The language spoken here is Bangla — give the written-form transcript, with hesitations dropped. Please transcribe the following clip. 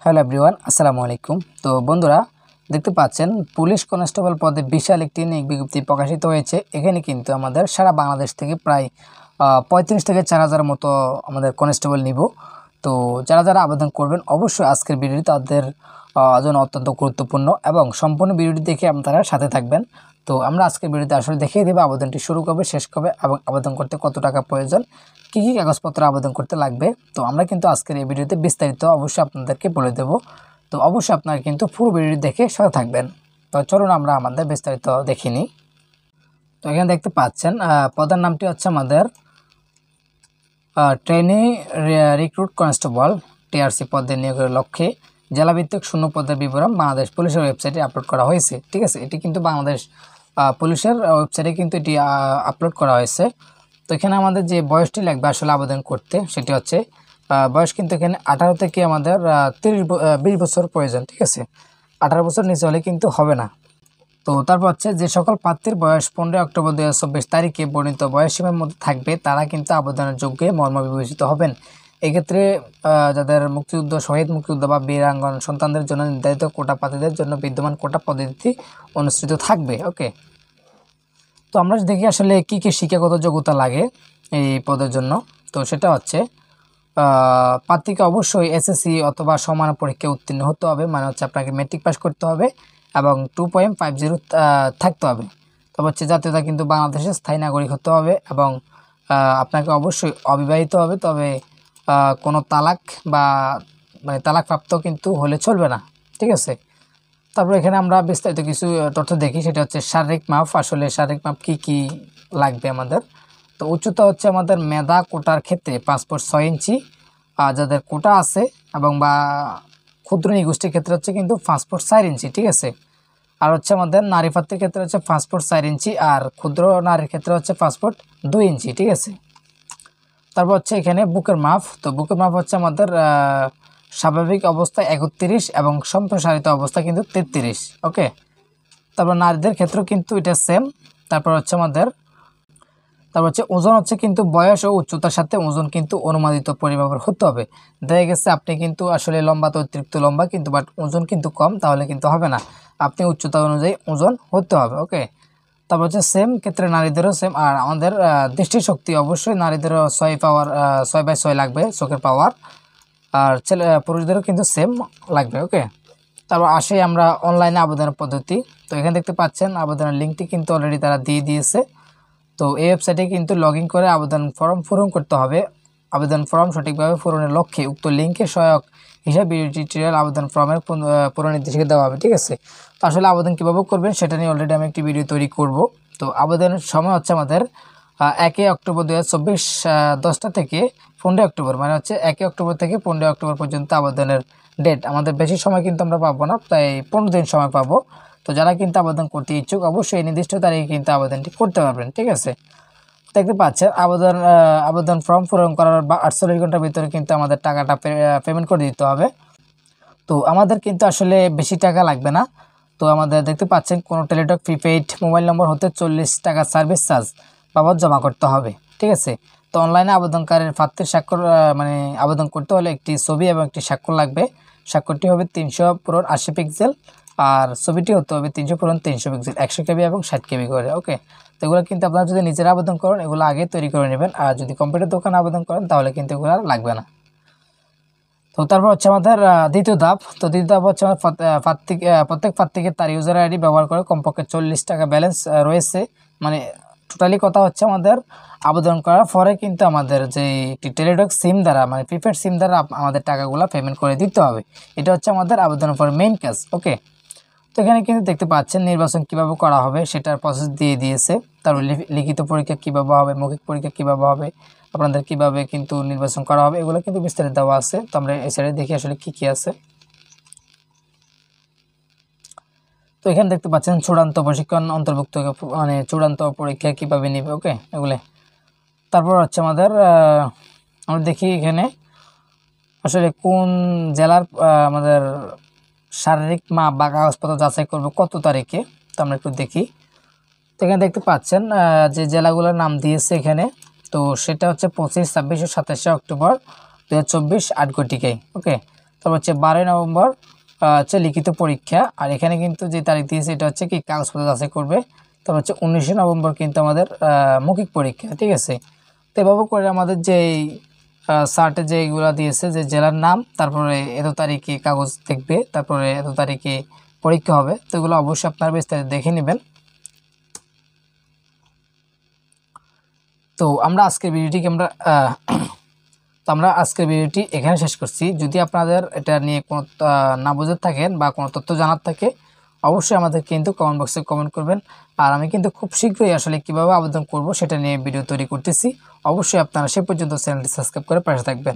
হ্যালো এভরিওয়ান, আসসালামু আলাইকুম। তো বন্ধুরা, দেখতে পাচ্ছেন পুলিশ কনস্টেবল পদে বিশাল একটি নিয়োগ বিজ্ঞপ্তি প্রকাশিত হয়েছে। এখানে কিন্তু আমাদের সারা বাংলাদেশ থেকে প্রায় ৩৫ থেকে ৪,০০০ মতো আমাদের কনস্টেবল নিব। তো যারা যারা আবেদন করবেন অবশ্যই আজকের ভিডিওটি তাদের জন্য অত্যন্ত গুরুত্বপূর্ণ এবং সম্পূর্ণ ভিডিওটি দেখে আপনারা সাথে থাকবেন। তো আমরা আজকের ভিডিওতে আসলে দেখিয়ে দেবো আবেদনটি শুরু কবে, শেষ কবে এবং আবেদন করতে কত টাকা প্রয়োজন, কী কী কাগজপত্র আবেদন করতে লাগবে। তো আমরা কিন্তু আজকের এই ভিডিওতে বিস্তারিত অবশ্যই আপনাদেরকে বলে দেব। তো অবশ্যই আপনারা কিন্তু পুরো ভিডিওটি দেখে সাথে থাকবেন। তো চলুন আমরা আমাদের বিস্তারিত দেখে নিই। তো এখানে দেখতে পাচ্ছেন পদের নামটি হচ্ছে আমাদের ট্রেনি রিক্রুট কনস্টেবল টিআরসি পদে নিয়োগের লক্ষ্যে জেলাভিত্তিক শূন্য পদের বিবরণ বাংলাদেশ পুলিশের ওয়েবসাইটে আপলোড করা হয়েছে। ঠিক আছে, এটি কিন্তু বাংলাদেশ পুলিশের ওয়েবসাইটে কিন্তু এটি আপলোড করা হয়েছে। তো এখানে আমাদের যে বয়সটি লাগবে আসলে আবেদন করতে, সেটি হচ্ছে বয়স কিন্তু এখানে 18 থেকে আমাদের 20 বছর প্রয়োজন। ঠিক আছে, 18 বছর নিচে হলে কিন্তু হবে না। তো তারপর হচ্ছে যে সকল প্রার্থীর বয়স 15 অক্টোবর 2024 তারিখে বর্ণিত বয়সসীমার মধ্যে থাকবে তারা কিন্তু আবেদনের যোগ্যে মর্ম বিবেচিত হবেন। এক্ষেত্রে যাদের মুক্তিযুদ্ধ, শহীদ মুক্তিযুদ্ধ বা বীরাঙ্গন সন্তানদের জন্য নির্ধারিত কোটা প্রার্থীদের জন্য বিদ্যমান কোটা পদ্ধতি অনুসৃত থাকবে। ওকে, তো আমরা দেখি আসলে কী কী শিক্ষাগত যোগ্যতা লাগে এই পদের জন্য। তো সেটা হচ্ছে প্রার্থীকে অবশ্যই এসএসসি অথবা সমান পরীক্ষায় উত্তীর্ণ হতে হবে, মানে হচ্ছে আপনাকে মেট্রিক পাস করতে হবে এবং 2.50 থাকতে হবে। তবে হচ্ছে জাতীয়তা কিন্তু বাংলাদেশের স্থায়ী নাগরিক হতে হবে এবং আপনাকে অবশ্যই অবিবাহিত হবে, তবে কোনো তালাক বা মানে তালাকপ্রাপ্ত কিন্তু হলে চলবে না। ঠিক আছে, তারপর এখানে আমরা বিস্তারিত কিছু তথ্য দেখি। সেটা হচ্ছে শারীরিক মাপ। আসলে শারীরিক মাপ কী কী লাগবে আমাদের। তো উচ্চতা হচ্ছে আমাদের মেধা কোটার ক্ষেত্রে পাসপোর্ট 6 ইঞ্চি, আর যাদের কোটা আছে এবং বা ক্ষুদ্র নিগোষ্ঠীর ক্ষেত্রে হচ্ছে কিন্তু পাসপোর্ট 4 ইঞ্চি। ঠিক আছে, আর হচ্ছে আমাদের নারী প্রার্থীর ক্ষেত্রে হচ্ছে পাসপোর্ট 4 ইঞ্চি আর ক্ষুদ্র নারীর ক্ষেত্রে হচ্ছে পাসপোর্ট 2 ইঞ্চি। ঠিক আছে, তারপর হচ্ছে এখানে বুকের মাপ। তো বুকের মাপ হচ্ছে আমাদের স্বাভাবিক অবস্থায় 31 এবং সম্প্রসারিত অবস্থা কিন্তু 33। ওকে, তারপর নারীদের ক্ষেত্রেও কিন্তু এটা সেম। তারপর হচ্ছে ওজন হচ্ছে কিন্তু বয়স ও উচ্চতার সাথে ওজন কিন্তু অনুমানিত পরিমাপের হতে হবে। দেখা গেছে আপনি কিন্তু আসলে লম্বা তো অতিরিক্ত লম্বা কিন্তু বাট ওজন কিন্তু কম, তাহলে কিন্তু হবে না। আপনি উচ্চতা অনুযায়ী ওজন হতে হবে। ওকে, তারপর হচ্ছে সেম ক্ষেত্রে নারীদেরও সেম। আর আমাদের দৃষ্টিশক্তি অবশ্যই নারীদেরও 6/6 লাগবে চোখের পাওয়ার, আর পুরুষদেরও কিন্তু সেম লাগবে। ওকে, তারপর আসে আমরা অনলাইনে আবেদনের পদ্ধতি। তো এখানে দেখতে পাচ্ছেন আবেদনের লিঙ্কটি কিন্তু অলরেডি তারা দিয়ে দিয়েছে। তো এই ওয়েবসাইটে কিন্তু লগ ইন করে আবেদন ফর্ম পূরণ করতে হবে। আবেদন ফর্ম সঠিকভাবে পূরণের লক্ষ্যে উক্ত লিঙ্কে সহায়ক হিসাবে ভিডিও টিউটোরিয়াল আবেদন ফর্মের পুরো নির্দেশিকা দেওয়া হবে। ঠিক আছে, তো আসলে আবেদন কীভাবে করবেন সেটা নিয়ে অলরেডি আমি একটি ভিডিও তৈরি করব। তো আবেদনের সময় হচ্ছে আমাদের 1 অক্টোবর 2024 10টা থেকে 15 অক্টোবর, মানে হচ্ছে 1 অক্টোবর থেকে 15 অক্টোবর পর্যন্ত আবেদনের ডেট। আমাদের বেশি সময় কিন্তু আমরা পাবো না, তাই 15 দিন সময় পাবো। তো যারা কিন্তু আবেদন করতে ইচ্ছুক অবশ্যই নির্দিষ্ট তারিখে কিন্তু আবেদনটি করতে পারবেন। ঠিক আছে, দেখতে পাচ্ছেন আবেদন ফর্ম পূরণ করার 48 ঘন্টার ভিতরে কিন্তু আমাদের টাকাটা পেমেন্ট করে দিতে হবে। তো আমাদের কিন্তু আসলে বেশি টাকা লাগবে না। তো আমাদের দেখতে পাচ্ছেন কোনো টেলিটক প্রিপেইড মোবাইল নম্বর হতে 40 টাকা সার্ভিস চার্জ বাবদ জমা করতে হবে। ঠিক আছে, তো অনলাইনে আবেদনকারীর প্রার্থীর স্বাক্ষর মানে আবেদন করতে হলে একটি ছবি এবং একটি স্বাক্ষর লাগবে। স্বাক্ষরটি হবে 300x80 পিক্সেল আর ছবিটি হতে হবে 300x300 পিক্সেল, 100 কেবি এবং 60 কেবি করে। ওকে, তো এগুলো কিন্তু আপনারা যদি নিজেরা আবেদন করেন এগুলো আগে তৈরি করে নেবেন, আর যদি কম্পিউটার দোকানে আবেদন করেন তাহলে কিন্তু এগুলো আর লাগবে না। তো তারপর হচ্ছে আমাদের দ্বিতীয় ধাপ। তো দ্বিতীয় ধাপ হচ্ছে আমাদের প্রত্যেক প্রার্থীকে তার ইউজার আইডি ব্যবহার করে কমপক্ষে 40 টাকা ব্যালেন্স রয়েছে। মানে টোটালি কথা হচ্ছে আমাদের আবেদন করার পরে কিন্তু আমাদের যে টেলিটক সিম দ্বারা মানে প্রিপেড সিম দ্বারা আমাদের টাকাগুলো পেমেন্ট করে দিতে হবে। এটা হচ্ছে আমাদের আবেদনের পরে মেইন কাজ। ওকে, তো এখানে কিন্তু দেখতে পাচ্ছেন নির্বাচন কিভাবে করা হবে সেটার প্রসেস দিয়ে দিয়েছে। তারপর লিখিত পরীক্ষা কিভাবে হবে, মৌখিক পরীক্ষা কিভাবে হবে, আপনাদের কিভাবে কিন্তু নির্বাচন করা হবে এগুলো কিন্তু বিস্তারিত দেওয়া আছে। তো আমরা এই সাইডে দেখি আসলে কি কি আছে। তো এখানে দেখতে পাচ্ছেন চূড়ান্ত প্রশিক্ষণ অন্তর্ভুক্ত, মানে চূড়ান্ত পরীক্ষা কিভাবে নিবে। ওকে, এগুলো তারপর হচ্ছে আমাদের আমরা দেখি এখানে আসলে কোন জেলার আমাদের শারীরিক মাপ বা কাগজপত্র যাচাই করবে কত তারিখে। তো আমরা একটু দেখি। তো এখানে দেখতে পাচ্ছেন যে জেলাগুলোর নাম দিয়েছে এখানে। তো সেটা হচ্ছে 25, 26 ও 27 অক্টোবর 2024 8 ঘটিকায়। ওকে, তারপর হচ্ছে 12 নভেম্বর হচ্ছে লিখিত পরীক্ষা। আর এখানে কিন্তু যে তারিখ দিয়েছে এটা হচ্ছে কি কাগজপত্র যাচাই করবে। তারপর হচ্ছে 19 নভেম্বর কিন্তু আমাদের মৌখিক পরীক্ষা, ঠিক আছে। তো এভাবে করে আমাদের যেই সার্টে যেগুলো দিয়েছে যে জেলার নাম, তারপরে এত তারিখে কাগজ দেখবে, তারপরে এত তারিখে পরীক্ষা হবে, তো এগুলো অবশ্যই আপনারা বিস্তারিত দেখে নেবেন। তো আমরা আজকের ভিডিওটি এখানে শেষ করছি। যদি আপনাদের এটা নিয়ে কোনো না বুঝে থাকেন বা কোনো তথ্য জানার থাকে, অবশ্যই আমাদের কিন্তু কমেন্ট বক্সে কমেন্ট করবেন। আর আমি কিন্তু খুব শীঘ্রই আসলে কীভাবে আবেদন করব সেটা নিয়ে ভিডিও তৈরি করতেছি। অবশ্যই আপনারা সে পর্যন্ত চ্যানেলটি সাবস্ক্রাইব করে পাশে থাকবেন।